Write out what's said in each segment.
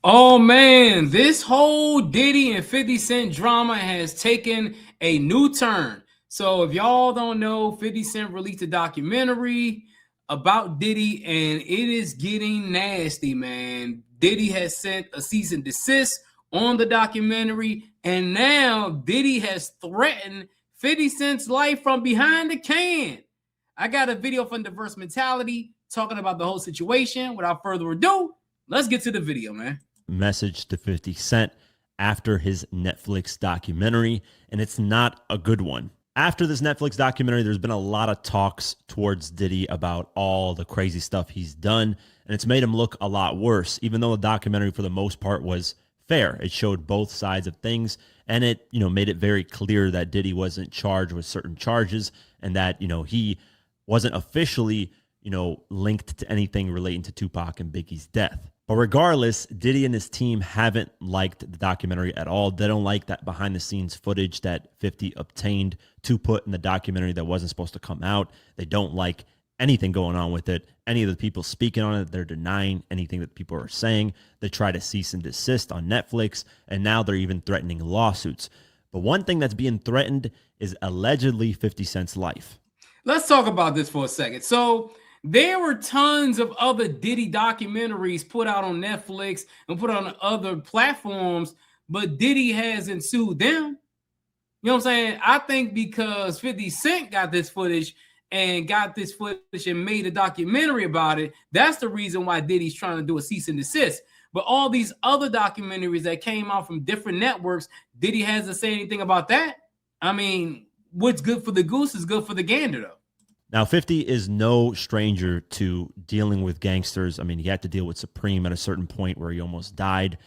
Oh man, this whole Diddy and 50 Cent drama has taken a new turn. So if y'all don't know, 50 Cent released a documentary about Diddy and it is getting nasty, man. Diddy has sent a cease and desist on the documentary, and now Diddy has threatened 50 Cent's life from behind the can. I got a video from Diverse Mentality talking about the whole situation. Without further ado, let's get to the video, man. Message to 50 Cent after his Netflix documentary, and it's not a good one. After this Netflix documentary, there's been a lot of talks towards Diddy about all the crazy stuff he's done, and it's made him look a lot worse, even though the documentary for the most part was fair. It showed both sides of things, and it, made it very clear that Diddy wasn't charged with certain charges and that, he wasn't officially, linked to anything relating to Tupac and Biggie's death. But regardless, Diddy and his team haven't liked the documentary at all. They don't like that behind the scenes footage that 50 obtained to put in the documentary that wasn't supposed to come out. They don't like anything going on with it. Any of the people speaking on it, they're denying anything that people are saying. They try to cease and desist on Netflix, and now they're even threatening lawsuits. But one thing that's being threatened is allegedly 50 Cent's life. Let's talk about this for a second. So there were tons of other Diddy documentaries put out on Netflix and put on other platforms, but Diddy hasn't sued them. You know what I'm saying? I think because 50 Cent got this footage and made a documentary about it, that's the reason why Diddy's trying to do a cease and desist. But all these other documentaries that came out from different networks, Diddy hasn't said anything about that. I mean, what's good for the goose is good for the gander, though. Now, 50 is no stranger to dealing with gangsters. I mean, he had to deal with Supreme at a certain point where he almost died.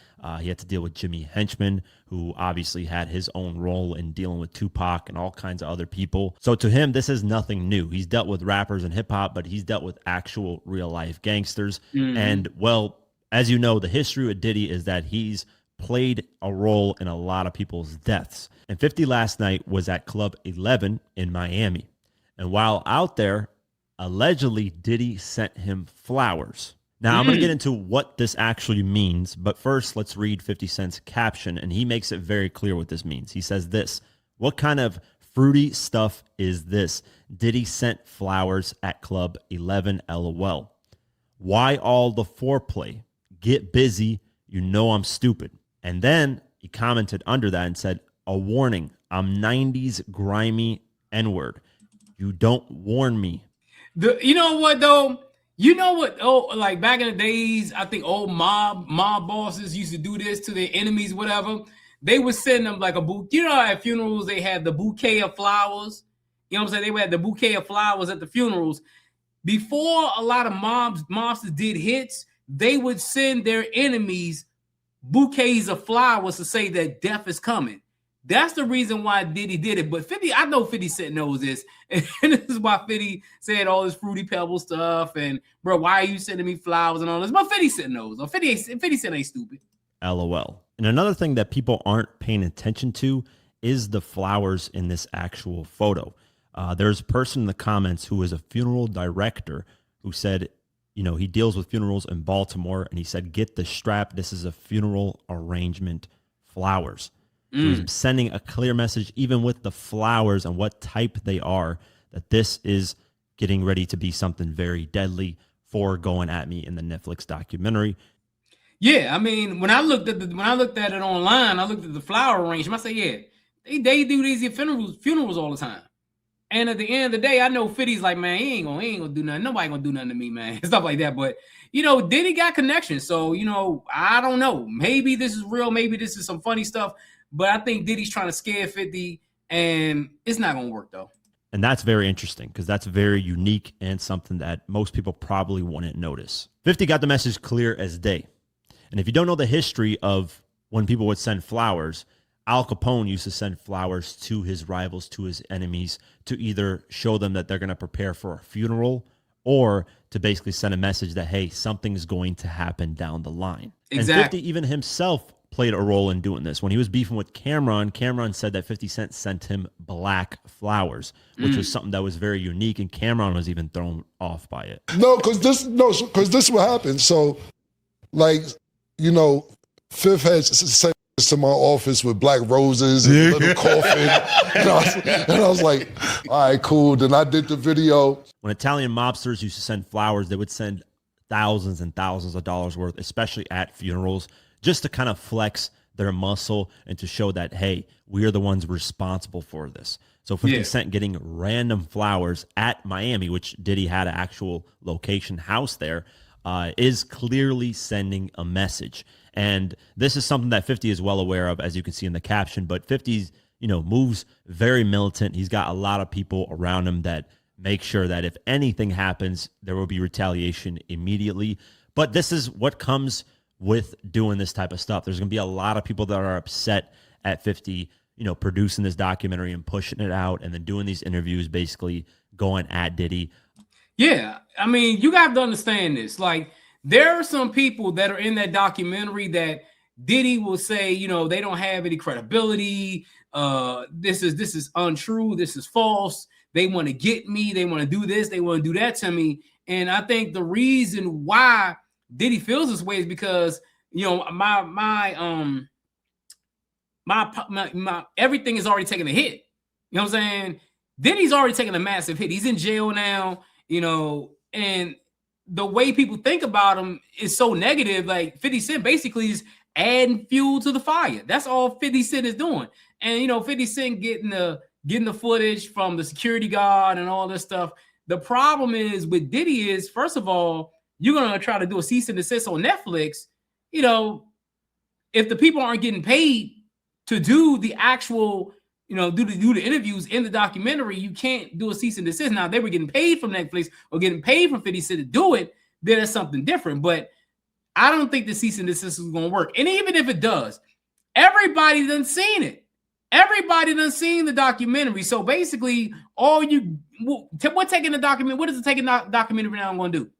He had to deal with Jimmy Henchman, who obviously had his own role in dealing with Tupac and all kinds of other people. So to him, this is nothing new. He's dealt with rappers and hip hop, but he's dealt with actual real life gangsters. Mm-hmm. And well, as you know, the history with Diddy is that he's played a role in a lot of people's deaths. And 50 last night was at Club 11 in Miami. And while out there, allegedly Diddy sent him flowers. Now, I'm going to get into what this actually means, but first, let's read 50 Cent's caption, and he makes it very clear what this means. He says this: "What kind of fruity stuff is this? Diddy sent flowers at Club 11, LOL. Why all the foreplay? Get busy, you know I'm stupid." And then he commented under that and said, "A warning, I'm 90s grimy N-word. You don't warn me." You know what though? You know what? Oh, like back in the days, I think old mob bosses used to do this to their enemies, whatever. They would send them like a bouquet. You know, at funerals they had the bouquet of flowers. You know what I'm saying? They had the bouquet of flowers at the funerals. Before a lot of mobsters did hits, they would send their enemies bouquets of flowers to say that death is coming. That's the reason why Diddy did it. But 50, I know 50 Cent knows this. And this is why 50 said all this Fruity Pebble stuff. And, bro, why are you sending me flowers and all this? But 50 Cent knows. 50 Cent ain't stupid. LOL. And another thing that people aren't paying attention to is the flowers in this actual photo. There's a person in the comments who is a funeral director who said, he deals with funerals in Baltimore. And he said, "Get the strap. This is a funeral arrangement flowers." So he's sending a clear message, even with the flowers and what type they are, that this is getting ready to be something very deadly for going at me in the Netflix documentary. Yeah, I mean, when I looked at it online, I looked at the flower arrangement. I said, yeah, they do these funerals all the time. And at the end of the day, I know 50's like, man, he ain't gonna do nothing. Nobody gonna do nothing to me, man. Stuff like that. But Diddy got connections. So, I don't know. Maybe this is real. Maybe this is some funny stuff. But I think Diddy's trying to scare 50, and it's not going to work, though. And that's very interesting because that's very unique and something that most people probably wouldn't notice. 50 got the message clear as day. And if you don't know the history of when people would send flowers, Al Capone used to send flowers to his rivals, to his enemies, to either show them that they're going to prepare for a funeral or to basically send a message that, hey, something's going to happen down the line. Exactly. And 50 even himself played a role in doing this. When he was beefing with Cameron said that 50 Cent sent him black flowers, which was something that was very unique, and Cameron was even thrown off by it. Because this is what happened. So, Fifth had sent us to my office with black roses and a little coffin. And I was like, all right, cool. Then I did the video. When Italian mobsters used to send flowers, they would send thousands and thousands of dollars worth, especially at funerals, just to kind of flex their muscle and to show that, hey, we are the ones responsible for this. So 50 Cent getting random flowers at Miami, which Diddy had an actual location house there, is clearly sending a message. And this is something that 50 is well aware of, as you can see in the caption. But 50's, moves very militant. He's got a lot of people around him that make sure that if anything happens, there will be retaliation immediately. But this is what comes with doing this type of stuff. There's going to be a lot of people that are upset at 50, producing this documentary and pushing it out and then doing these interviews, basically going at Diddy. Yeah, I mean, you have to understand this. Like, there are some people that are in that documentary that Diddy will say, they don't have any credibility. This is untrue. This is false. They want to get me. They want to do this. They want to do that to me. And I think the reason why Diddy feels this way is because, my everything is already taking a hit. You know what I'm saying? Diddy's already taking a massive hit. He's in jail now, and the way people think about him is so negative. Like 50 Cent basically is adding fuel to the fire. That's all 50 Cent is doing. And 50 Cent getting the footage from the security guard and all this stuff. The problem is with Diddy is, first of all, you're gonna try to do a cease and desist on Netflix. If the people aren't getting paid to do the actual, do the interviews in the documentary, you can't do a cease and desist. Now, they were getting paid from Netflix or getting paid from 50 Cent to do it, then it's something different. But I don't think the cease and desist is going to work. And even if it does, everybody done seen it. Everybody done seen the documentary. So basically, what taking the document? What is it taking the documentary now going to do?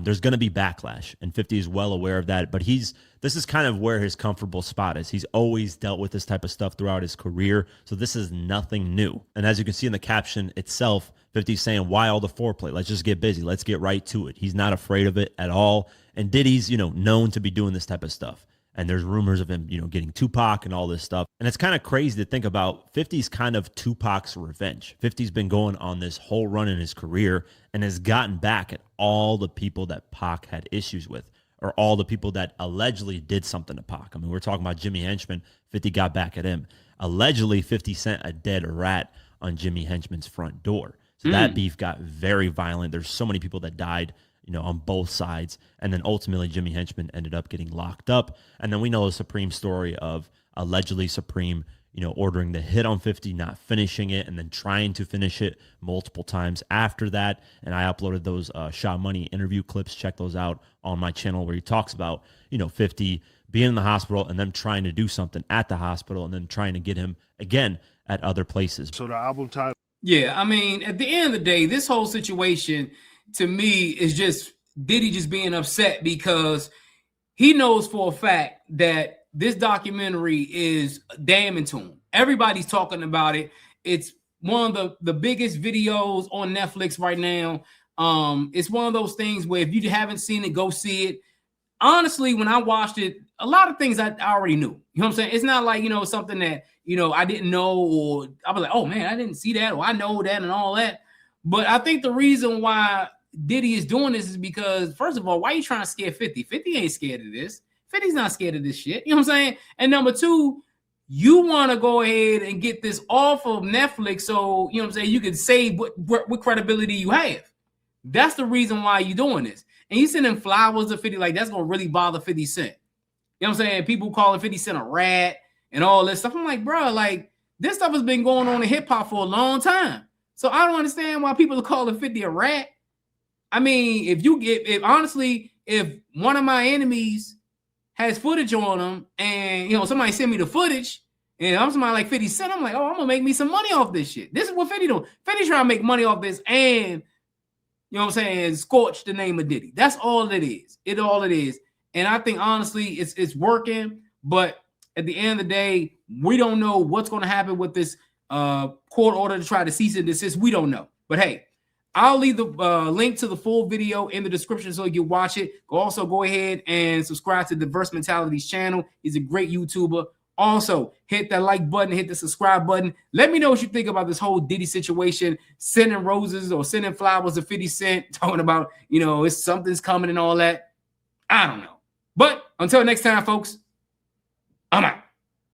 There's going to be backlash, and 50 is well aware of that. But this is kind of where his comfortable spot is. He's always dealt with this type of stuff throughout his career, so this is nothing new. And as you can see in the caption itself, 50's saying, why all the foreplay? Let's just get busy. Let's get right to it. He's not afraid of it at all. And Diddy's, known to be doing this type of stuff. And there's rumors of him, getting Tupac and all this stuff. And it's kind of crazy to think about. 50's kind of Tupac's revenge. 50's been going on this whole run in his career and has gotten back at all the people that Pac had issues with, or all the people that allegedly did something to Pac. I mean, we're talking about Jimmy Henchman. 50 got back at him. Allegedly, 50 sent a dead rat on Jimmy Henchman's front door. So that beef got very violent. There's so many people that died, on both sides. And then ultimately Jimmy Henchman ended up getting locked up. And then we know the Supreme story of allegedly Supreme, ordering the hit on 50, not finishing it, and then trying to finish it multiple times after that. And I uploaded those Shaw Money interview clips. Check those out on my channel where he talks about, 50 being in the hospital and them trying to do something at the hospital and then trying to get him again at other places. So the album title. Yeah, I mean, at the end of the day, this whole situation to me is just Diddy just being upset because he knows for a fact that this documentary is damning to him. Everybody's talking about it. It's one of the biggest videos on Netflix right now. It's one of those things where if you haven't seen it, go see it. Honestly, when I watched it, a lot of things I already knew. You know what I'm saying? It's not like, something that, I didn't know, or I was like, oh man, I didn't see that, or I know that and all that. But I think the reason why Diddy is doing this is because, first of all, why are you trying to scare 50? 50 ain't scared of this. 50's not scared of this shit. You know what I'm saying? And number two, you want to go ahead and get this off of Netflix so, you know what I'm saying, you can save what credibility you have. That's the reason why you're doing this. And you sending flowers to 50, like that's going to really bother 50 Cent. You know what I'm saying? People calling 50 Cent a rat and all this stuff. I'm like, bro, like this stuff has been going on in hip hop for a long time. So I don't understand why people are calling 50 a rat. I mean, if one of my enemies has footage on them and, somebody send me the footage and I'm somebody like 50 Cent, I'm like, oh, I'm going to make me some money off this shit. This is what 50 doing. 50 trying to make money off this and, scorch the name of Diddy. That's all it is. All it is. And I think, honestly, it's working. But at the end of the day, we don't know what's going to happen with this court order to try to cease and desist. We don't know. But hey, I'll leave the link to the full video in the description so you can watch it. Also, go ahead and subscribe to Diverse Mentality's channel. He's a great YouTuber. Also, hit that like button, hit the subscribe button. Let me know what you think about this whole Diddy situation, sending roses or sending flowers to 50 Cent, talking about, it's something's coming and all that. I don't know. But until next time, folks, I'm out.